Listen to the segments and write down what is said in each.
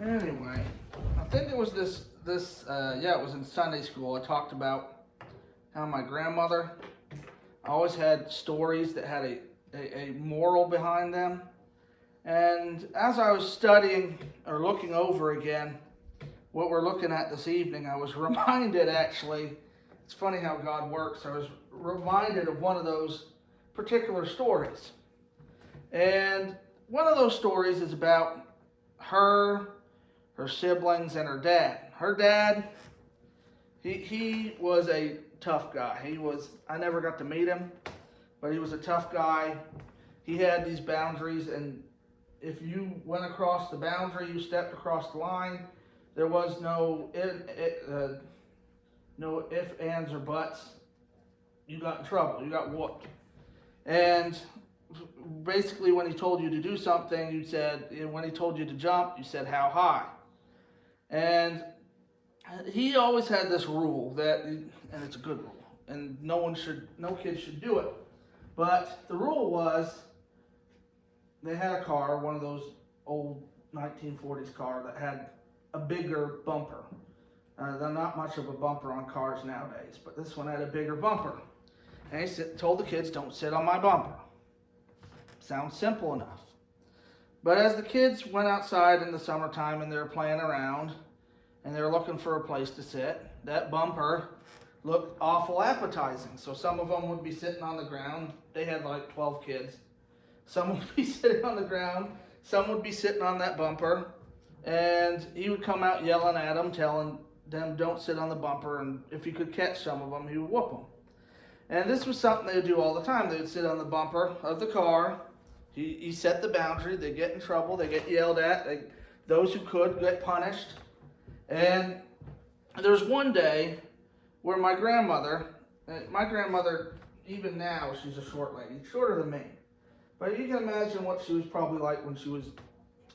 Anyway, I think it was it was in Sunday school. I talked about how my grandmother always had stories that had a moral behind them. And as I was studying or looking over again what we're looking at this evening, I was reminded actually, it's funny how God works. I was reminded of one of those particular stories. And one of those stories is about her siblings, and her dad. Her dad, he was a tough guy. I never got to meet him, but he was a tough guy. He had these boundaries, and if you went across the boundary, you stepped across the line, there was no ifs, ands, or buts. You got in trouble. You got whooped. And basically, when he told you to do something, when he told you to jump, you said, how high? And he always had this rule and it's a good rule, and no kid should do it. But the rule was, they had a car, one of those old 1940s car that had a bigger bumper. There's not much of a bumper on cars nowadays, but this one had a bigger bumper. And he told the kids, don't sit on my bumper. Sounds simple enough. But as the kids went outside in the summertime and they were playing around and they were looking for a place to sit, that bumper looked awful appetizing. So some of them would be sitting on the ground. They had like 12 kids. Some would be sitting on the ground. Some would be sitting on that bumper. And he would come out yelling at them, telling them don't sit on the bumper. And if he could catch some of them, he would whoop them. And this was something they would do all the time. They would sit on the bumper of the car. He set the boundary. They get in trouble. They get yelled at. Those who could get punished. And there was one day where my grandmother, even now, she's a short lady, shorter than me. But you can imagine what she was probably like when she was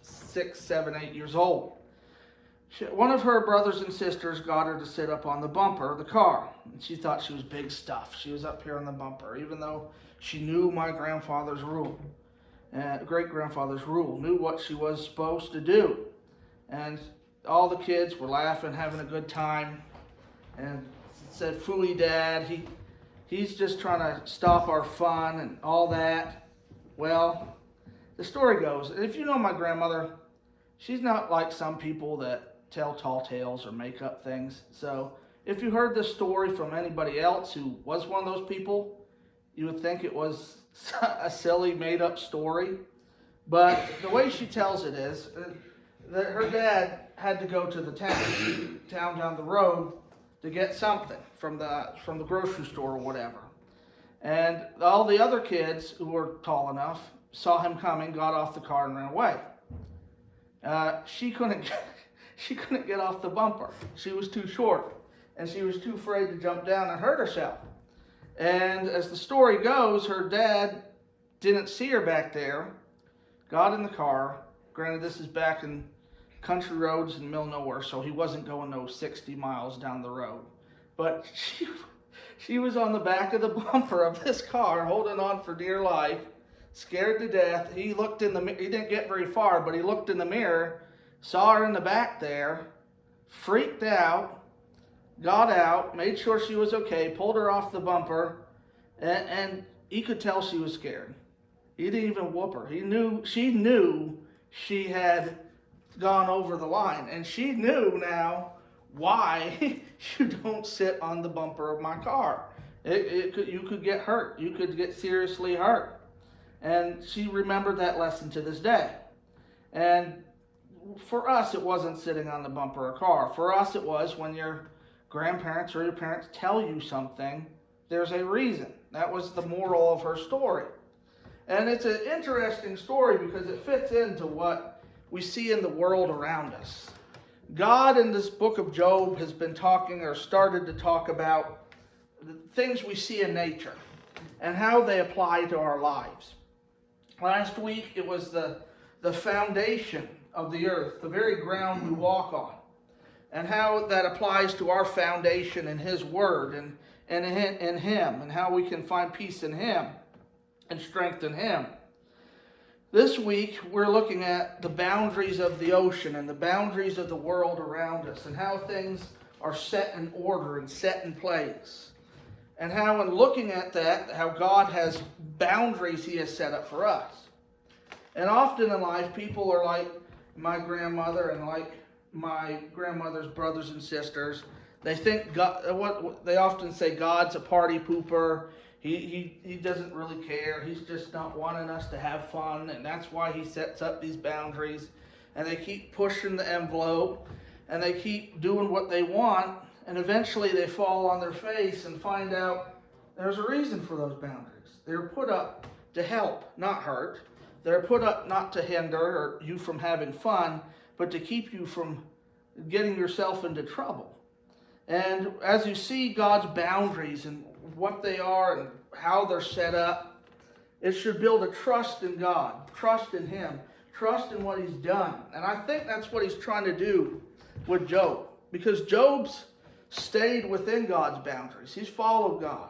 6, 7, 8 years old. One of her brothers and sisters got her to sit up on the bumper of the car. And she thought she was big stuff. She was up here on the bumper, even though she knew my grandfather's rule. Great-grandfather's rule, knew what she was supposed to do. And all the kids were laughing, having a good time, and said, "Phooey, Dad, he's just trying to stop our fun," and all that. Well, the story goes, if you know my grandmother, she's not like some people that tell tall tales or make up things. So if you heard this story from anybody else who was one of those people, you would think it was a silly made-up story. But the way she tells it is that her dad had to go to the town down the road to get something from the grocery store or whatever. And all the other kids who were tall enough saw him coming, got off the car, and ran away. She couldn't get off the bumper. She was too short, and she was too afraid to jump down and hurt herself. And as the story goes, her dad didn't see her back there, got in the car. Granted, this is back in country roads in the middle of nowhere, so he wasn't going no 60 miles down the road. But she was on the back of the bumper of this car, holding on for dear life, scared to death. He didn't get very far, but he looked in the mirror, saw her in the back there, freaked out, got out, made sure she was okay, pulled her off the bumper, and he could tell she was scared. He didn't even whoop her. She knew she had gone over the line, and she knew now why you don't sit on the bumper of my car. You could get hurt. You could get seriously hurt. And she remembered that lesson to this day. And for us, it wasn't sitting on the bumper of a car. For us, it was when your grandparents or your parents tell you something, there's a reason. That was the moral of her story. And it's an interesting story because it fits into what we see in the world around us. God in this book of Job has been talking or started to talk about the things we see in nature and how they apply to our lives. Last week it was the foundation of the earth, the very ground we walk on, and how that applies to our foundation in His Word and in Him, and how we can find peace in Him and strength in Him. This week, we're looking at the boundaries of the ocean and the boundaries of the world around us and how things are set in order and set in place. And how, in looking at that, how God has boundaries He has set up for us. And often in life, people are like my grandmother and like my grandmother's brothers and sisters. They think God, what they often say, God's a party pooper. He doesn't really care. He's just not wanting us to have fun, and that's why He sets up these boundaries. And they keep pushing the envelope, and they keep doing what they want, and eventually they fall on their face and find out there's a reason for those boundaries. They're put up to help, not hurt. They're put up not to hinder you from having fun, but to keep you from getting yourself into trouble. And as you see God's boundaries and what they are and how they're set up, it should build a trust in God, trust in Him, trust in what He's done. And I think that's what He's trying to do with Job, because Job's stayed within God's boundaries. He's followed God.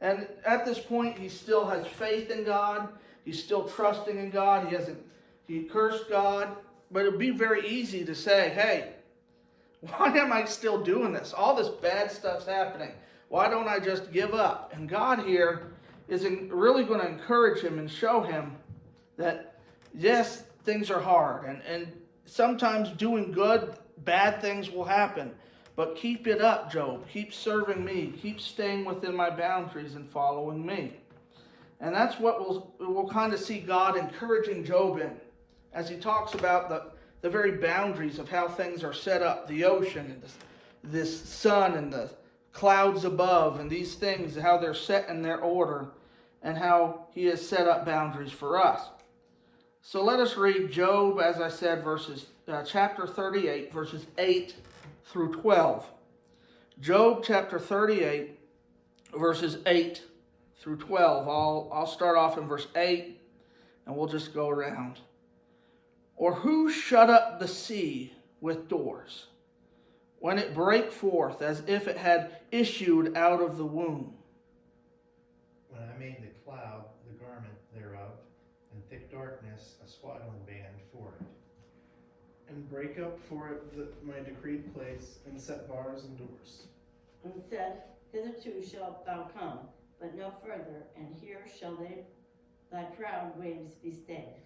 And at this point, he still has faith in God. He's still trusting in God. He cursed God. But it would be very easy to say, hey, why am I still doing this? All this bad stuff's happening. Why don't I just give up? And God here is really going to encourage him and show him that, yes, things are hard. And sometimes doing good, bad things will happen. But keep it up, Job. Keep serving me. Keep staying within my boundaries and following me. And that's what we'll kind of see God encouraging Job in as he talks about the very boundaries of how things are set up, the ocean and this sun and the clouds above and these things, how they're set in their order and how he has set up boundaries for us. So let us read Job, as I said, chapter 38, verses 8 through 12. Job chapter 38, verses 8 through 12. I'll start off in verse 8 and we'll just go around. Or who shut up the sea with doors, when it brake forth as if it had issued out of the womb? When I made the cloud the garment thereof, and thick darkness a swaddling band for it. And break up for it my decreed place, and set bars and doors. And said, hitherto shalt thou come, but no further, and here shall thy proud waves be stayed.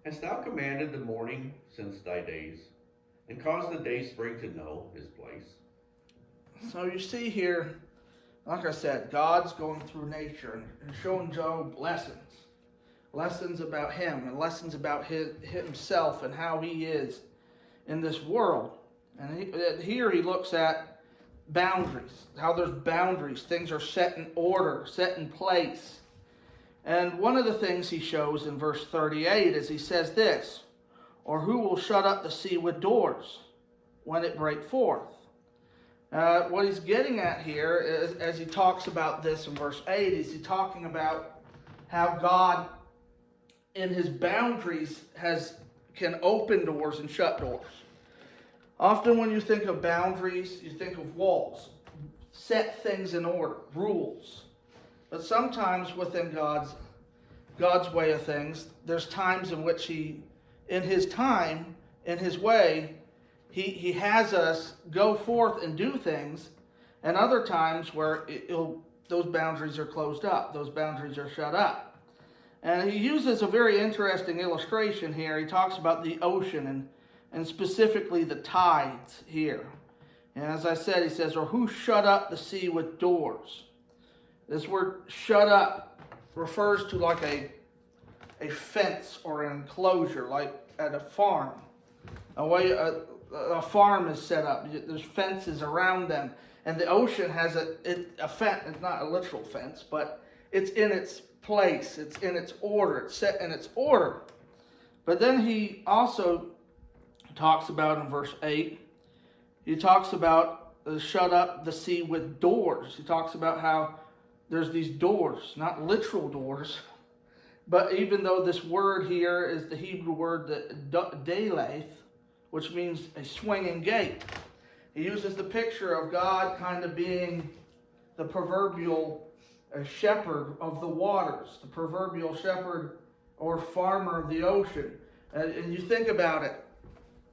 Hast thou commanded the morning since thy days, and caused the day spring to know his place? So you see here, like I said, God's going through nature and showing Job lessons about him and lessons about himself and how he is in this world. And here he looks at boundaries, how there's boundaries, things are set in order, set in place. And one of the things he shows in verse 38 is he says this, or who will shut up the sea with doors when it break forth? What he's getting at here is, as he talks about this in verse 8, is he talking about how God in his boundaries can open doors and shut doors. Often when you think of boundaries, you think of walls, set things in order, rules. But sometimes within God's way of things, there's times in which he, in his time, in his way, he has us go forth and do things, and other times where those boundaries are closed up, those boundaries are shut up. And he uses a very interesting illustration here. He talks about the ocean and specifically the tides here. And as I said, he says, or who shut up the sea with doors? This word shut up refers to like a fence or an enclosure, like at a farm. A farm is set up. There's fences around them. And the ocean has a fence. It's not a literal fence, but it's in its place. It's in its order. It's set in its order. But then he also talks about in verse 8, he talks about shut up the sea with doors. He talks about how there's these doors, not literal doors, but even though this word here is the Hebrew word daleth, which means a swinging gate. He uses the picture of God kind of being the proverbial shepherd of the waters, the proverbial shepherd or farmer of the ocean. And you think about it,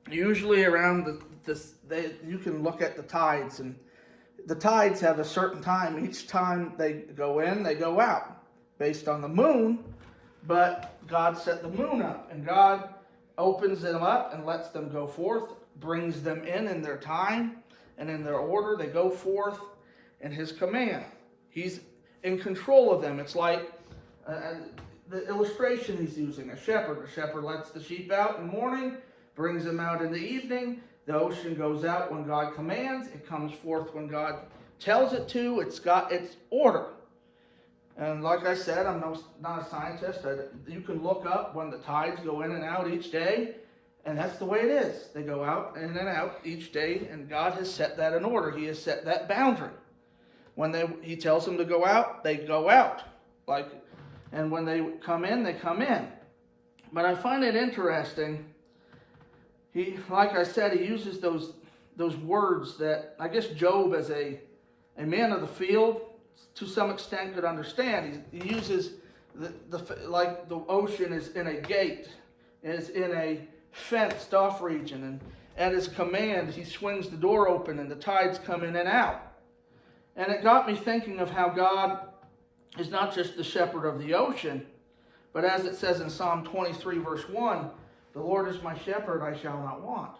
usually around you can look at the tides, and the tides have a certain time. Each time they go in, they go out, based on the moon, but God set the moon up, and God opens them up and lets them go forth, brings them in their time and in their order. They go forth in His command. He's in control of them. It's like the illustration He's using, a shepherd. A shepherd lets the sheep out in the morning, brings them out in the evening. The ocean goes out when God commands. It comes forth when God tells it to. It's got its order. And like I said, I'm not a scientist. You can look up when the tides go in and out each day, and that's the way it is. They go out in and out each day, and God has set that in order. He has set that boundary. When He tells them to go out, they go out. And when they come in, they come in. But I find it interesting. Like I said, he uses those words that I guess Job, as a man of the field, to some extent could understand. He uses like the ocean is in a gate, is in a fenced off region, and at His command He swings the door open and the tides come in and out. And it got me thinking of how God is not just the shepherd of the ocean, but as it says in Psalm 23 verse 1, the Lord is my shepherd, I shall not want.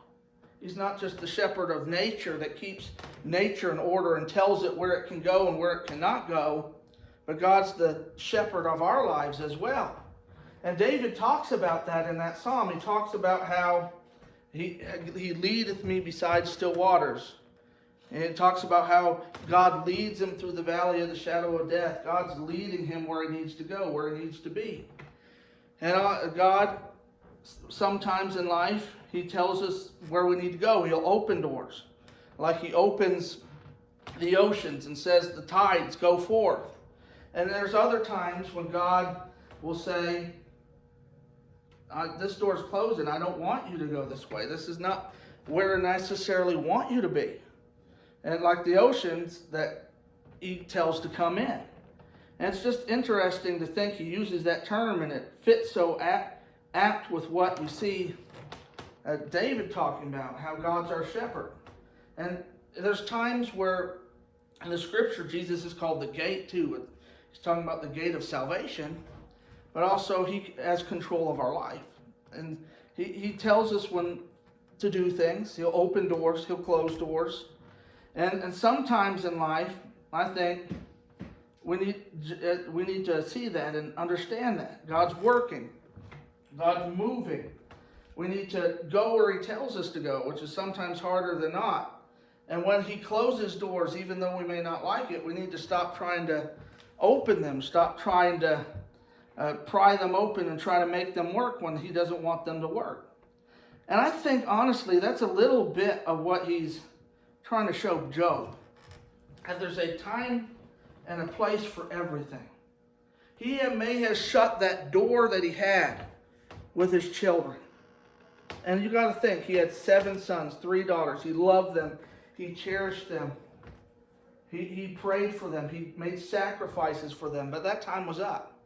He's not just the shepherd of nature that keeps nature in order and tells it where it can go and where it cannot go, but God's the shepherd of our lives as well. And David talks about that in that psalm. He talks about how he leadeth me beside still waters. And it talks about how God leads him through the valley of the shadow of death. God's leading him where he needs to go, where he needs to be. And God, sometimes in life, He tells us where we need to go. He'll open doors. Like He opens the oceans and says the tides go forth. And there's other times when God will say, this door's closed and I don't want you to go this way. This is not where I necessarily want you to be. And like the oceans that He tells to come in. And it's just interesting to think He uses that term, and it fits so apt with what we see David talking about, how God's our shepherd. And there's times where in the scripture Jesus is called the gate too. He's talking about the gate of salvation, but also He has control of our life. And he tells us when to do things. He'll open doors, He'll close doors. And sometimes in life, I think we need to see that and understand that. God's working. God's moving. We need to go where He tells us to go, which is sometimes harder than not. And when He closes doors, even though we may not like it, we need to stop trying to open them, stop trying to pry them open and try to make them work when He doesn't want them to work. And I think, honestly, that's a little bit of what He's trying to show Job. And there's a time and a place for everything. He may have shut that door that he had with his children. And you got to think, he had 7 sons, 3 daughters. He loved them. He cherished them. He prayed for them. He made sacrifices for them. But that time was up.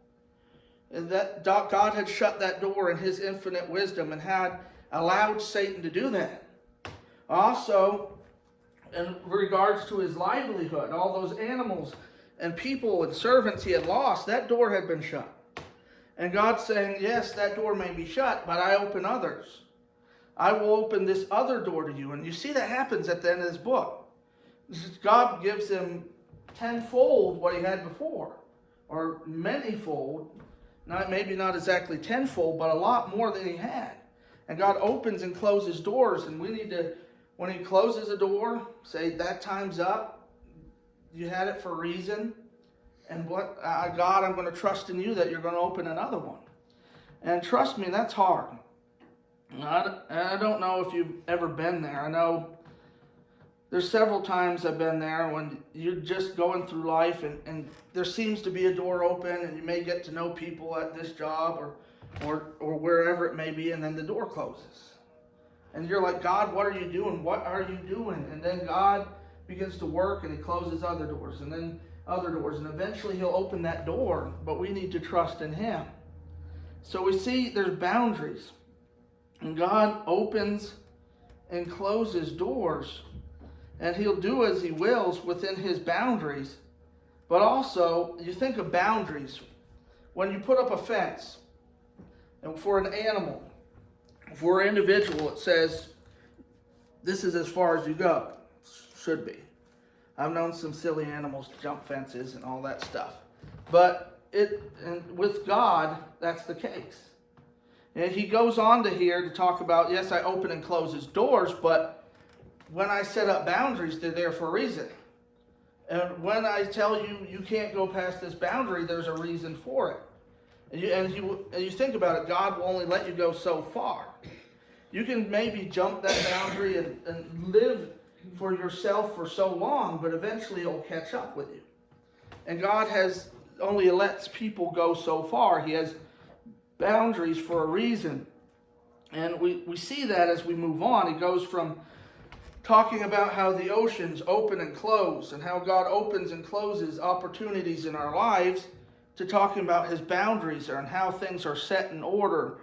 And that God had shut that door in His infinite wisdom and had allowed Satan to do that. Also, in regards to his livelihood, all those animals and people and servants he had lost, that door had been shut. And God's saying, yes, that door may be shut, but I open others. I will open this other door to you. And you see that happens at the end of this book. God gives him tenfold what he had before, or manyfold. Maybe not exactly tenfold, but a lot more than he had. And God opens and closes doors, and we need to, when He closes a door, say, that time's up. You had it for a reason. And God, I'm going to trust in You that You're going to open another one. And trust me, that's hard. I don't know if you've ever been there. I know there's several times I've been there when you're just going through life and there seems to be a door open and you may get to know people at this job or wherever it may be, and then the door closes. And you're like, God, what are You doing? What are You doing? And then God begins to work and He closes other doors and then other doors. And eventually He'll open that door, but we need to trust in Him. So we see there's boundaries. And God opens and closes doors. And he'll do as he wills within his boundaries. But also, you think of boundaries. When you put up a fence, and for an animal, for an individual, it says, this is as far as you go. Should be. I've known some silly animals to jump fences and all that stuff. But with God, that's the case. And he goes on to here to talk about, yes, I open and close his doors, but when I set up boundaries, they're there for a reason. And when I tell you, you can't go past this boundary, there's a reason for it. And you think about it, God will only let you go so far. You can maybe jump that boundary and live for yourself for so long, but eventually it'll catch up with you. And God has only lets people go so far. He has boundaries for a reason. And we see that as we move on. He goes from talking about how the oceans open and close and how God opens and closes opportunities in our lives to talking about his boundaries and how things are set in order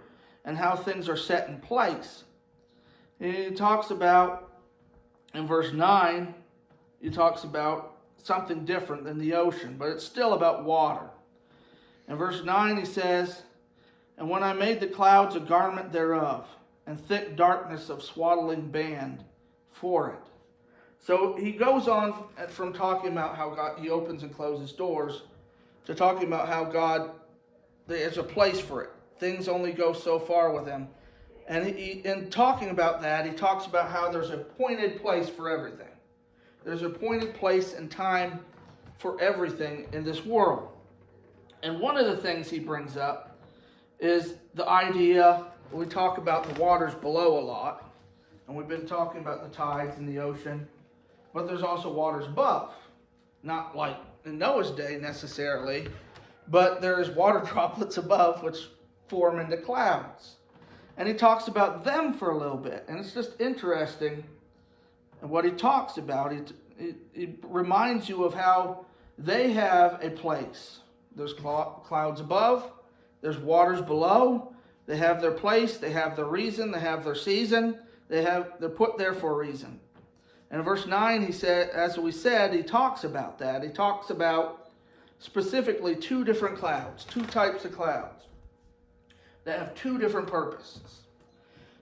and how things are set in place. And he talks about, in verse 9, he talks about something different than the ocean, but it's still about water. In verse 9 he says, and when I made the clouds a garment thereof, and thick darkness of swaddling band for it. So he goes on from talking about how God, he opens and closes doors, to talking about how God, there's a place for it. Things only go so far with him. And in talking about that, he talks about how there's a appointed place for everything. There's a appointed place and time for everything in this world. And one of the things he brings up is the idea, we talk about the waters below a lot, and we've been talking about the tides in the ocean, but there's also waters above. Not like in Noah's day necessarily, but there's water droplets above which form into clouds. And he talks about them for a little bit, and it's just interesting what he talks about. He reminds you of how they have a place. There's clouds above, there's waters below. They have their place, they have their reason, they have their season. They're put there for a reason. And in verse 9, he said, as we said, he talks about that. He talks about specifically two different clouds, two types of clouds that have two different purposes.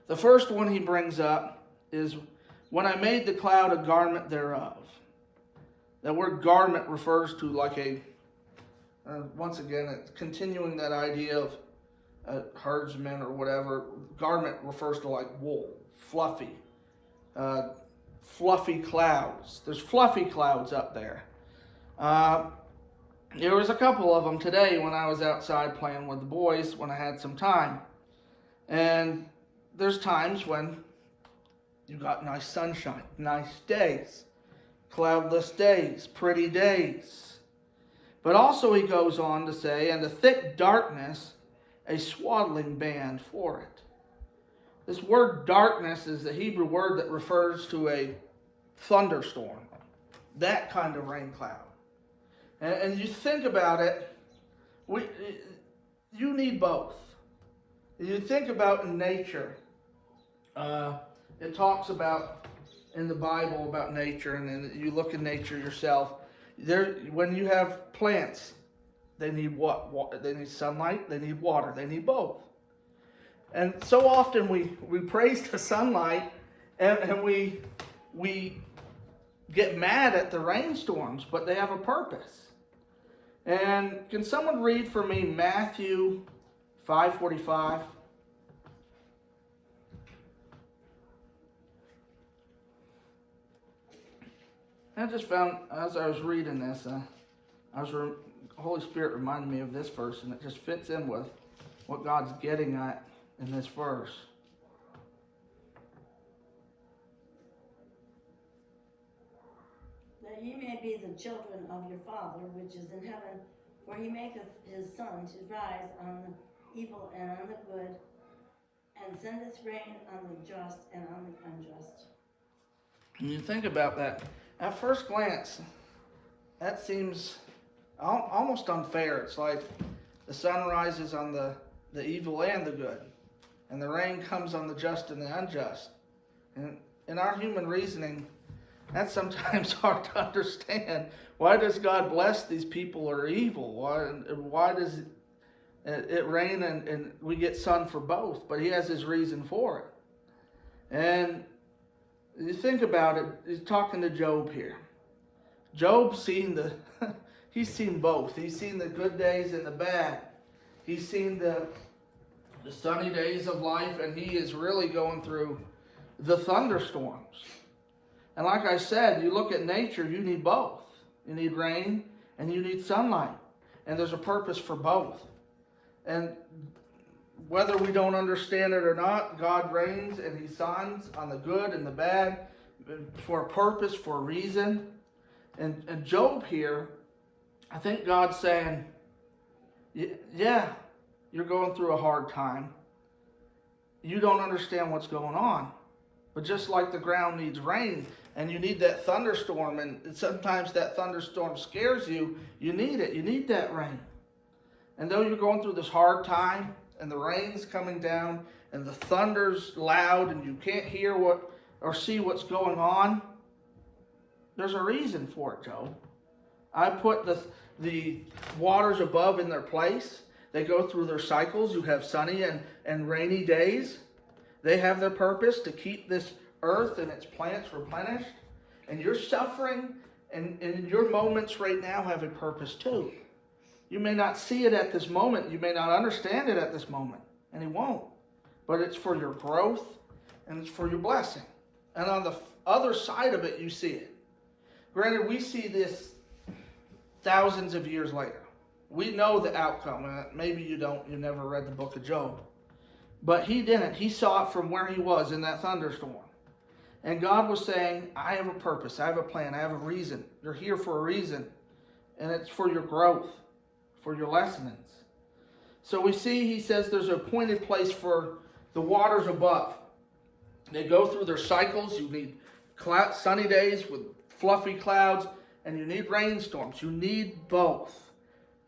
The first one he brings up is, when I made the cloud a garment thereof. That word garment refers to like a, once again, it's continuing that idea of herdsman or whatever. Garment refers to like wool, fluffy clouds. There's fluffy clouds up there. There was a couple of them today when I was outside playing with the boys when I had some time. And there's times when you got nice sunshine, nice days, cloudless days, pretty days. But also he goes on to say, and the thick darkness, a swaddling band for it. This word darkness is the Hebrew word that refers to a thunderstorm, that kind of rain cloud. And you think about it, you need both. You think about in nature, it talks about in the Bible about nature, and then you look in nature yourself. When you have plants, they need what? They need sunlight, they need water, they need both. And so often we praise the sunlight and we get mad at the rainstorms, but they have a purpose. And can someone read for me Matthew 5:45? I just found, as I was reading this, Holy Spirit reminded me of this verse, and it just fits in with what God's getting at in this verse. That ye may be the children of your Father which is in heaven, for he maketh his sun to rise on the evil and on the good, and sendeth rain on the just and on the unjust. And you think about that, at first glance, that seems almost unfair. It's like the sun rises on the the evil and the good. And the rain comes on the just and the unjust. And in our human reasoning, that's sometimes hard to understand. Why does God bless these people who are evil? Why does it rain and we get sun for both? But he has his reason for it. And you think about it, he's talking to Job here. Job's seen he's seen both. He's seen the good days and the bad. He's seen the sunny days of life, and he is really going through the thunderstorms. And like I said, you look at nature, you need both. You need rain and you need sunlight. And there's a purpose for both. And whether we don't understand it or not, God reigns and he shines on the good and the bad for a purpose, for a reason. And Job here, I think God's saying, yeah, you're going through a hard time. You don't understand what's going on. But just like the ground needs rain, and you need that thunderstorm, and sometimes that thunderstorm scares you, you need it. You need that rain. And though you're going through this hard time, and the rain's coming down, and the thunder's loud, and you can't hear what or see what's going on, there's a reason for it, Job. I put the waters above in their place. They go through their cycles. You have sunny and rainy days. They have their purpose to keep this earth and its plants replenished. And your suffering and your moments right now have a purpose too. You may not see it at this moment. You may not understand it at this moment. And it won't. But it's for your growth and it's for your blessing. And on the other side of it, you see it. Granted, we see this thousands of years later. We know the outcome. Maybe you don't. You never read the book of Job. But he didn't. He saw it from where he was in that thunderstorm. And God was saying, I have a purpose. I have a plan. I have a reason. You're here for a reason. And it's for your growth, for your lessons. So we see he says there's an appointed place for the waters above. They go through their cycles. You need sunny days with fluffy clouds, and you need rainstorms. You need both.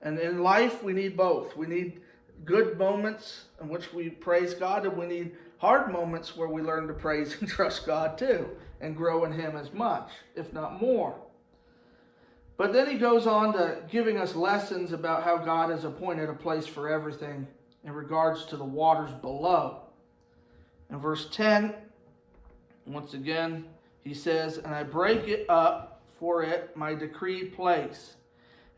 And in life, we need both. We need good moments in which we praise God, and we need hard moments where we learn to praise and trust God too, and grow in him as much, if not more. But then he goes on to giving us lessons about how God has appointed a place for everything in regards to the waters below. In verse 10, once again, he says, and I break it up for it my decreed place,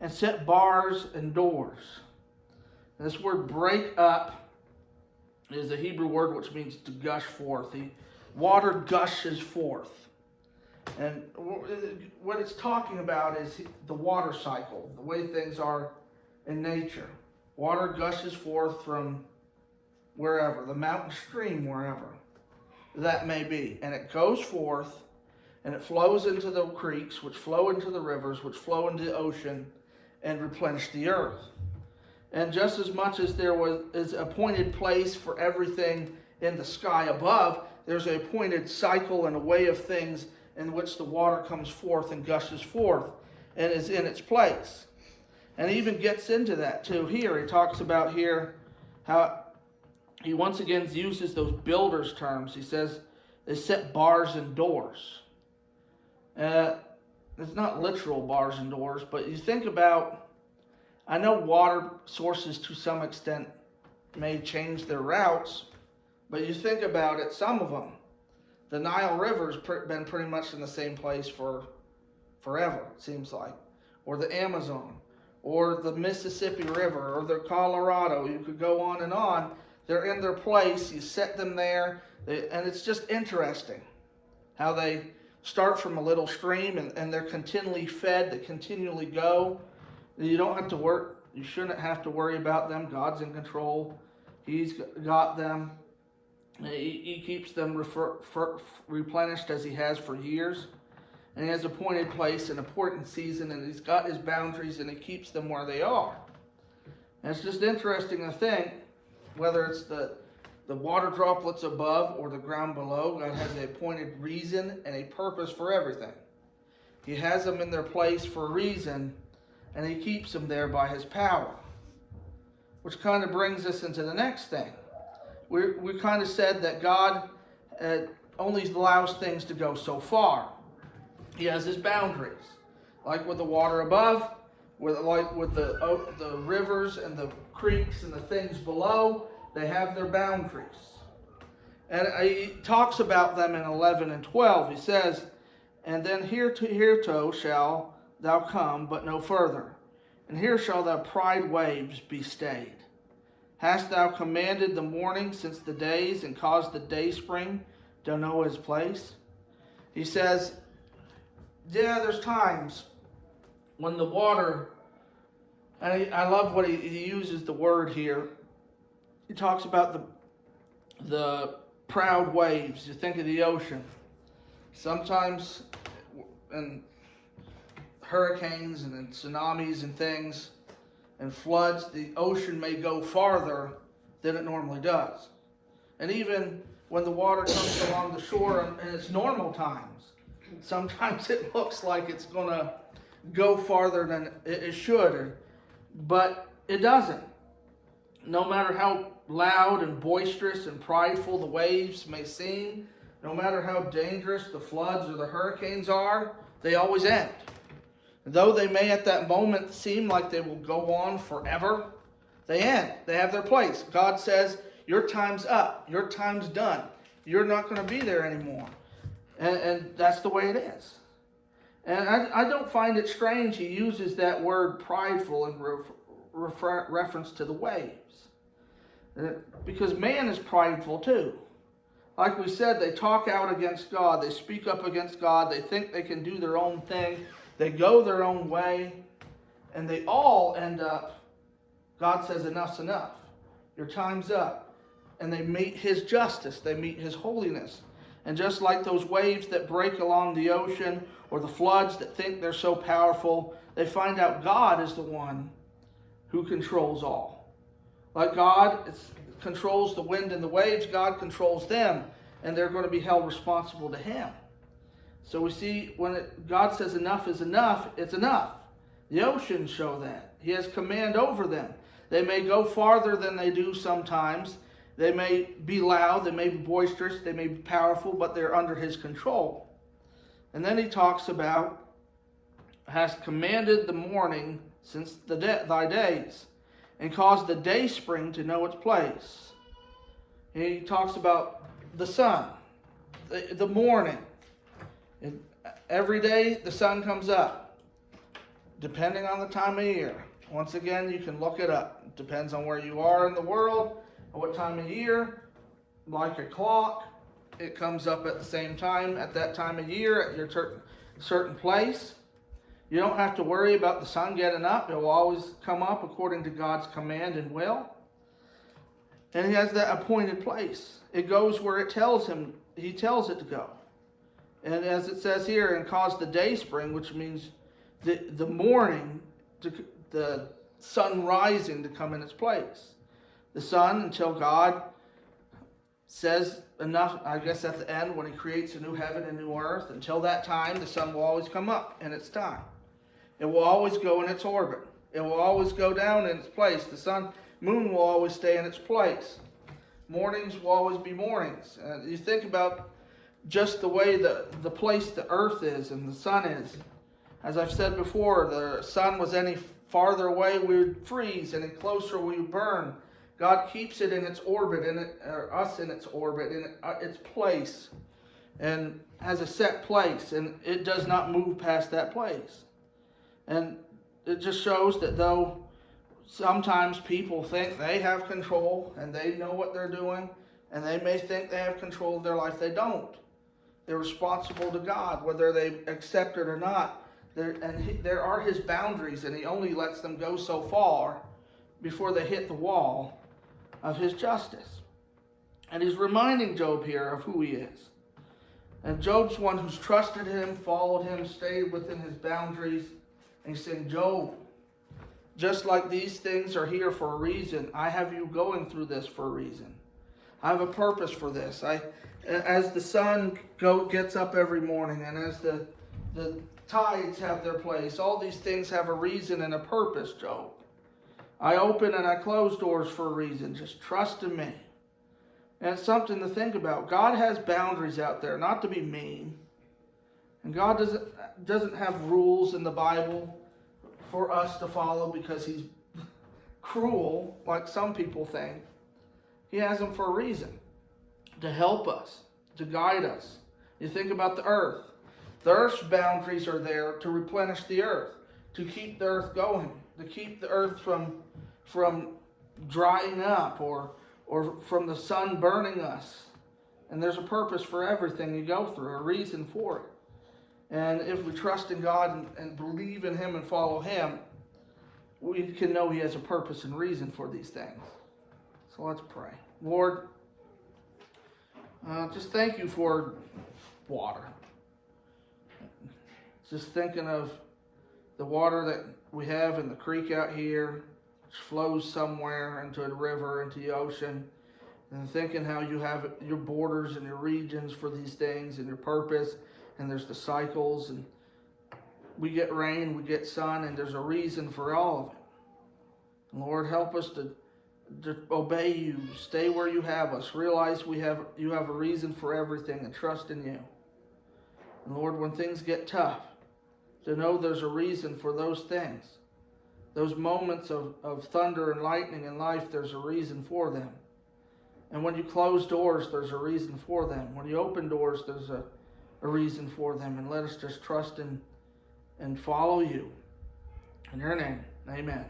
and set bars and doors. And this word break up is a Hebrew word which means to gush forth. The water gushes forth. And what it's talking about is the water cycle, the way things are in nature. Water gushes forth from wherever, the mountain stream, wherever that may be. And it goes forth and it flows into the creeks, which flow into the rivers, which flow into the ocean and replenish the earth. And just as much as there is an appointed place for everything in the sky above, there's an appointed cycle and a way of things in which the water comes forth and gushes forth and is in its place. And he even gets into that too here. He talks about here how he once again uses those builder's terms. He says they set bars and doors. It's not literal bars and doors, but you think about, I know water sources to some extent may change their routes, but you think about it, some of them, the Nile River's been pretty much in the same place for forever, it seems like. Or the Amazon, or the Mississippi River, or the Colorado. You could go on and on. They're in their place. You set them there. And it's just interesting how they start from a little stream and they're continually fed. They continually go. You don't have to work. You shouldn't have to worry about them. God's in control. He's got them. He keeps them replenished as he has for years. And he has appointed place, an important season, and he's got his boundaries, and he keeps them where they are. And it's just interesting to think, whether it's the water droplets above or the ground below, God has an appointed reason and a purpose for everything. He has them in their place for a reason, and he keeps them there by his power. which kind of brings us into the next thing. We kind of said that God only allows things to go so far. He has his boundaries, like with the water above, like with the rivers and the creeks and the things below. They have their boundaries. And he talks about them in 11 and 12. He says, "And then hereto shall thou come, but no further. And here shall thy pride waves be stayed. Hast thou commanded the morning since the days, and caused the day spring to know his place?" He says, yeah, there's times when the water, and I love what he uses the word here. He talks about the proud waves. You think of the ocean. Sometimes, and hurricanes and tsunamis and things and floods, the ocean may go farther than it normally does. And even when the water comes along the shore in its normal times, sometimes it looks like it's going to go farther than it should, but it doesn't. No matter how loud and boisterous and prideful the waves may seem, no matter how dangerous the floods or the hurricanes are, they always end. Though they may at that moment seem like they will go on forever, they end. They have their place. God says, your time's up. Your time's done. You're not going to be there anymore. And that's the way it is. And I don't find it strange he uses that word prideful in reference to the waves. Because man is prideful too. Like we said, they talk out against God. They speak up against God. They think they can do their own thing. They go their own way. And they all end up, God says, enough's enough. Your time's up. And they meet his justice. They meet his holiness. And just like those waves that break along the ocean, or the floods that think they're so powerful, they find out God is the one who controls all. Like God controls the wind and the waves, God controls them, and they're going to be held responsible to him. So we see when God says enough is enough, it's enough. The oceans show that. He has command over them. They may go farther than they do sometimes. They may be loud, they may be boisterous, they may be powerful, but they're under his control. And then he talks about, hast commanded the morning since thy days, and caused the day spring to know its place. And he talks about the sun, the morning. And every day the sun comes up, depending on the time of year. Once again, you can look it up. It depends on where you are in the world, and what time of year. Like a clock, it comes up at the same time at that time of year at your certain place. You don't have to worry about the sun getting up. It will always come up according to God's command and will. And he has that appointed place. It goes where it tells him, he tells it to go. And as it says here, and cause the day spring, which means the morning, the sun rising to come in its place. The sun, until God says enough, I guess at the end when he creates a new heaven and new earth, until that time the sun will always come up in its time. It will always go in its orbit. It will always go down in its place. The moon will always stay in its place. Mornings will always be mornings. You think about just the way the place the earth is and the sun is. As I've said before, the sun was any farther away, we would freeze. Any closer, we would burn. God keeps it in its orbit, us in its orbit, in its place, and has a set place, and it does not move past that place. And it just shows that though sometimes people think they have control and they know what they're doing, and they may think they have control of their life, they don't. They're responsible to God, whether they accept it or not. There are his boundaries, and he only lets them go so far before they hit the wall of his justice. And he's reminding Job here of who he is. And Job's one who's trusted him, followed him, stayed within his boundaries. And he's saying, Job, just like these things are here for a reason, I have you going through this for a reason. I have a purpose for this. As the sun gets up every morning, and as the tides have their place, all these things have a reason and a purpose, Job. I open and I close doors for a reason. Just trust in me. And it's something to think about. God has boundaries out there, not to be mean. And God doesn't have rules in the Bible for us to follow because he's cruel, like some people think. He has them for a reason. To help us, to guide us. You think about the earth. The earth's boundaries are there to replenish the earth, to keep the earth going, to keep the earth from drying up or from the sun burning us. And there's a purpose for everything you go through, a reason for it. And if we trust in God and believe in him and follow him, we can know he has a purpose and reason for these things. So let's pray. Lord, just thank you for water. Just thinking of the water that we have in the creek out here, which flows somewhere into a river, into the ocean, and thinking how you have your borders and your regions for these things and your purpose, and there's the cycles, and we get rain, we get sun, and there's a reason for all of it. And Lord, help us to obey you, stay where you have us, realize you have a reason for everything, and trust in you. And Lord, when things get tough, to know there's a reason for those things. Those moments of thunder and lightning in life, there's a reason for them. And when you close doors, there's a reason for them. When you open doors, there's a reason for them. And let us just trust and follow you. In your name, amen.